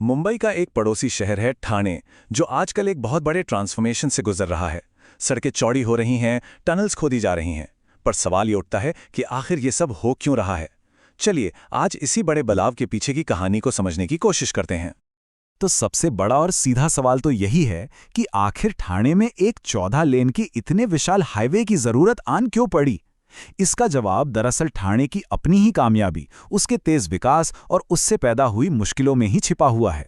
मुंबई का एक पड़ोसी शहर है ठाणे, जो आजकल एक बहुत बड़े ट्रांसफॉर्मेशन से गुजर रहा है। सड़कें चौड़ी हो रही हैं, टनल्स खोदी जा रही हैं, पर सवाल ये उठता है कि आखिर ये सब हो क्यों रहा है। चलिए आज इसी बड़े बदलाव के पीछे की कहानी को समझने की कोशिश करते हैं। तो सबसे बड़ा और सीधा सवाल तो यही है कि आखिर ठाणे में एक 14 लेन की इतने विशाल हाईवे की जरूरत आन क्यों पड़ी। इसका जवाब दरअसल ठाणे की अपनी ही कामयाबी, उसके तेज विकास और उससे पैदा हुई मुश्किलों में ही छिपा हुआ है।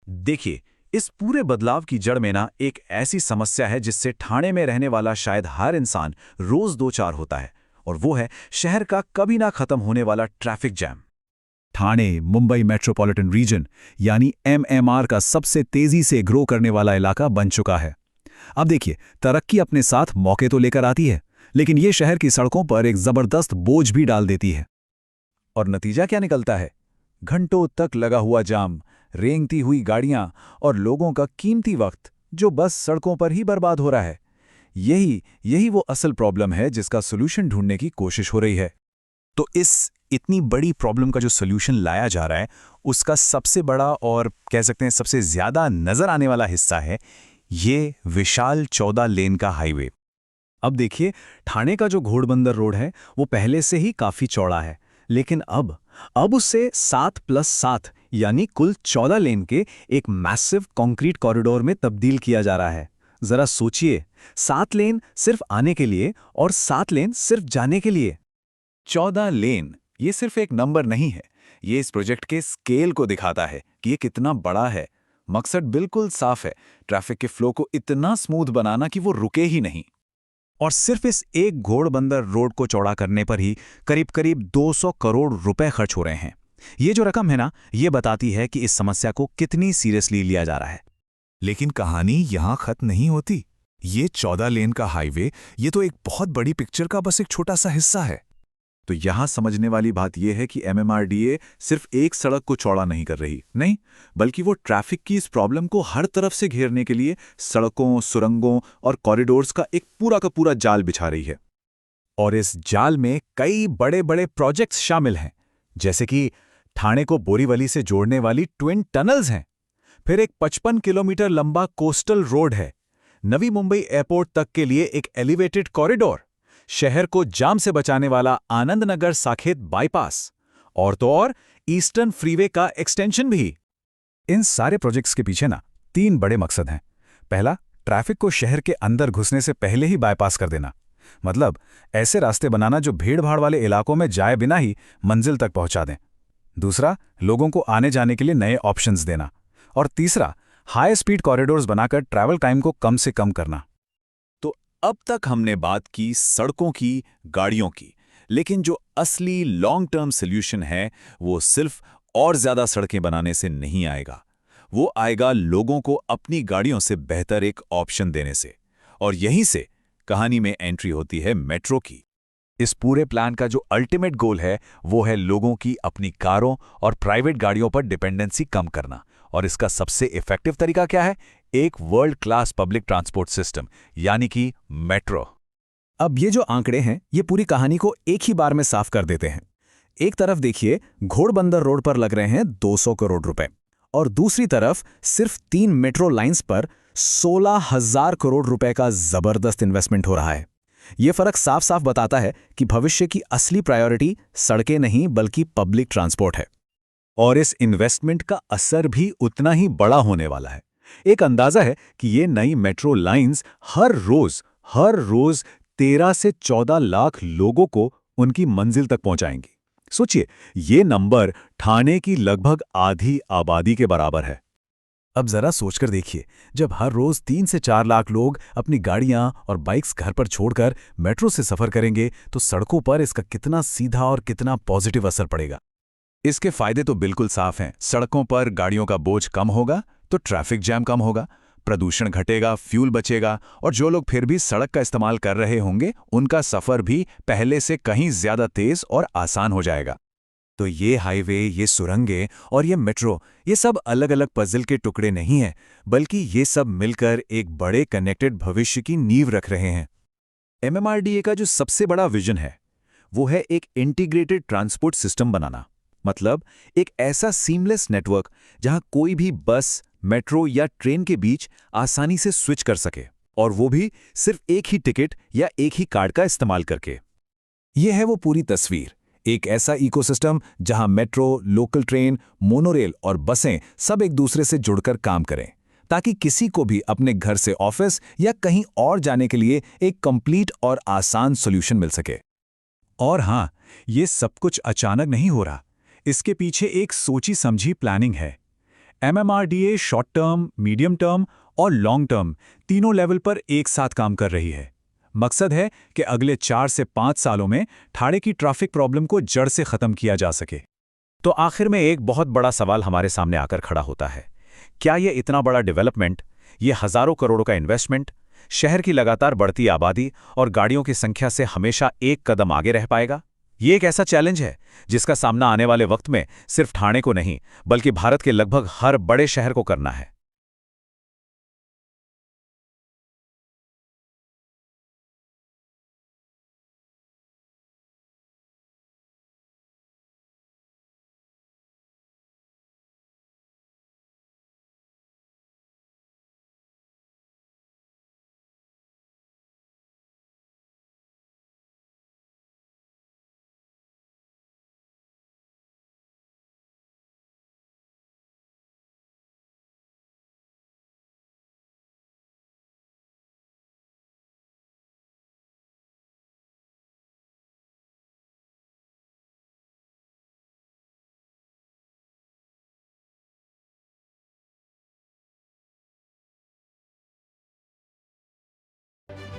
देखिए, इस पूरे बदलाव की जड़ में ना एक ऐसी समस्या है जिससे ठाणे में रहने वाला शायद हर इंसान रोज दो चार होता है, और वो है शहर का कभी ना खत्म होने वाला traffic jam. Thane Mumbai metropolitan region यानी एमएमआर का सबसे तेजी से ग्रो करने वाला इलाका बन चुका है। अब देखिए, तरक्की अपने साथ मौके तो लेकर आती है, लेकिन ये शहर की सड़कों पर एक जबरदस्त बोझ भी डाल देती है। और नतीजा क्या निकलता है? घंटों तक लगा हुआ जाम, रेंगती हुई गाड़ियां और लोगों का कीमती वक्त जो बस सड़कों पर ही बर्बाद हो रहा है। यही वो असल प्रॉब्लम है जिसका सॉल्यूशन ढूंढने की कोशिश हो रही है। तो इस इतनी बड़ी प्रॉब्लम का जो सॉल्यूशन लाया जा रहा है, उसका सबसे बड़ा और कह सकते हैं सबसे ज्यादा नजर आने वाला हिस्सा है ये विशाल 14 लेन का हाईवे। अब देखिए, ठाणे का जो घोड़बंदर रोड है वो पहले से ही काफी चौड़ा है, लेकिन अब उसे 7+7 यानी कुल 14 लेन के एक मैसिव कंक्रीट कॉरिडोर में तब्दील किया जा रहा है। जरा सोचिए, 7 लेन सिर्फ आने के लिए और 7 लेन सिर्फ जाने के लिए। 14 लेन ये सिर्फ एक नंबर नहीं है, ये इस प्रोजेक्ट के स्केल को दिखाता है कि ये कितना बड़ा है। मकसद बिल्कुल साफ है, ट्रैफिक के फ्लो को इतना स्मूथ बनाना कि वो रुके ही नहीं। और सिर्फ इस एक घोड़बंदर रोड को चौड़ा करने पर ही करीब करीब 200 करोड़ रुपए खर्च हो रहे हैं। ये जो रकम है ना, ये बताती है कि इस समस्या को कितनी सीरियसली लिया जा रहा है। लेकिन कहानी यहां खत्म नहीं होती। ये 14 लेन का हाईवे ये तो एक बहुत बड़ी पिक्चर का बस एक छोटा सा हिस्सा है। तो यहां समझने वाली बात यह है कि एमएमआरडीए सिर्फ एक सड़क को चौड़ा नहीं कर रही, नहीं, बल्कि वो ट्रैफिक की इस प्रॉब्लम को हर तरफ से घेरने के लिए सड़कों, सुरंगों और कॉरिडोर्स का एक पूरा का पूरा जाल बिछा रही है। और इस जाल में कई बड़े बड़े प्रोजेक्ट्स शामिल हैं, जैसे कि ठाणे को बोरीवली से जोड़ने वाली ट्विन टनल्स हैं, फिर एक 55 किलोमीटर लंबा कोस्टल रोड है, नवी मुंबई एयरपोर्ट तक के लिए एक एलिवेटेड कॉरिडोर, शहर को जाम से बचाने वाला आनंद नगर साकेत बाईपास, और तो और ईस्टर्न फ्रीवे का एक्सटेंशन भी। इन सारे प्रोजेक्ट्स के पीछे ना 3 बड़े मकसद हैं। पहला, ट्रैफिक को शहर के अंदर घुसने से पहले ही बाईपास कर देना, मतलब ऐसे रास्ते बनाना जो भीड़-भाड़ वाले इलाकों में जाए बिना ही मंजिल तक पहुंचा दें। दूसरा, लोगों को आने जाने के लिए नए ऑप्शंस देना। और तीसरा, हाई स्पीड कॉरिडोर्स बनाकर ट्रैवल टाइम को कम से कम करना। अब तक हमने बात की सड़कों की, गाड़ियों की, लेकिन जो असली लॉन्ग टर्म सॉल्यूशन है वो सिर्फ और ज्यादा सड़कें बनाने से नहीं आएगा। वो आएगा लोगों को अपनी गाड़ियों से बेहतर एक ऑप्शन देने से। और यहीं से कहानी में एंट्री होती है मेट्रो की। इस पूरे प्लान का जो अल्टीमेट गोल है वो है लोगों की अपनी कारों और प्राइवेट गाड़ियों पर डिपेंडेंसी कम करना। और इसका सबसे इफेक्टिव तरीका क्या है? एक world class public transport system, यानी कि मेट्रो। अब ये जो आंकड़े हैं ये पूरी कहानी को एक ही बार में साफ कर देते हैं। एक तरफ देखिए, घोड़बंदर रोड पर लग रहे हैं 200 करोड़ रुपए, और दूसरी तरफ सिर्फ 3 मेट्रो लाइंस पर 16,000 करोड़ रुपए का जबरदस्त इन्वेस्टमेंट हो रहा है। ये फर्क साफ साफ बताता है कि भविष्य की असली प्रायोरिटी सड़कें नहीं बल्कि पब्लिक ट्रांसपोर्ट है। और इस इन्वेस्टमेंट का असर भी उतना ही बड़ा होने वाला है। एक अंदाजा है कि ये नई मेट्रो लाइंस हर रोज 13 से 14 लाख लोगों को उनकी मंजिल तक पहुंचाएंगी। सोचिए, ये नंबर ठाणे की लगभग आधी आबादी के बराबर है। अब जरा सोचकर देखिए, जब हर रोज 3 से 4 लाख लोग अपनी गाड़ियां और बाइक्स घर पर छोड़कर मेट्रो से सफर करेंगे तो सड़कों पर इसका कितना सीधा और कितना पॉजिटिव असर पड़ेगा। इसके फायदे तो बिल्कुल साफ हैं। सड़कों पर गाड़ियों का बोझ कम होगा तो ट्रैफिक जैम कम होगा, प्रदूषण घटेगा, फ्यूल बचेगा, और जो लोग फिर भी सड़क का इस्तेमाल कर रहे होंगे उनका सफर भी पहले से कहीं ज्यादा तेज और आसान हो जाएगा। तो ये हाईवे, ये सुरंगें और ये मेट्रो, ये सब अलग अलग पजल के टुकड़े नहीं हैं, बल्कि ये सब मिलकर एक बड़े कनेक्टेड भविष्य की नींव रख रहे हैं। एमएमआरडीए का जो सबसे बड़ा विजन है वो है एक इंटीग्रेटेड ट्रांसपोर्ट सिस्टम बनाना। मतलब एक ऐसा सीमलेस नेटवर्क जहां कोई भी बस, मेट्रो या ट्रेन के बीच आसानी से स्विच कर सके, और वो भी सिर्फ एक ही टिकट या एक ही कार्ड का इस्तेमाल करके। यह है वो पूरी तस्वीर, एक ऐसा इकोसिस्टम जहां मेट्रो, लोकल ट्रेन, मोनोरेल और बसें सब एक दूसरे से जुड़कर काम करें, ताकि किसी को भी अपने घर से ऑफिस या कहीं और जाने के लिए एक कंप्लीट और आसान सॉल्यूशन मिल सके। और हाँ, ये सब कुछ अचानक नहीं हो रहा। इसके पीछे एक सोची समझी प्लानिंग है। MMRDA short term, medium term और लॉन्ग टर्म तीनों लेवल पर एक साथ काम कर रही है। मकसद है कि अगले 4 से 5 सालों में ठाणे की ट्रैफिक प्रॉब्लम को जड़ से खत्म किया जा सके। तो आखिर में एक बहुत बड़ा सवाल हमारे सामने आकर खड़ा होता है। क्या ये इतना बड़ा डेवलपमेंट, ये हजारों करोड़ों का इन्वेस्टमेंट, शहर की लगातार बढ़ती आबादी और गाड़ियों की संख्या से हमेशा एक कदम आगे रह पाएगा? ये एक ऐसा चैलेंज है जिसका सामना आने वाले वक्त में सिर्फ ठाणे को नहीं, बल्कि भारत के लगभग हर बड़े शहर को करना है।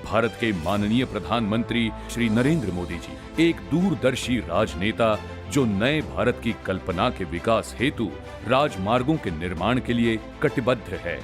भारत के माननीय प्रधानमंत्री श्री नरेंद्र मोदी जी एक दूरदर्शी राजनेता जो नए भारत की कल्पना के विकास हेतु राजमार्गों के निर्माण के लिए कटिबद्ध है।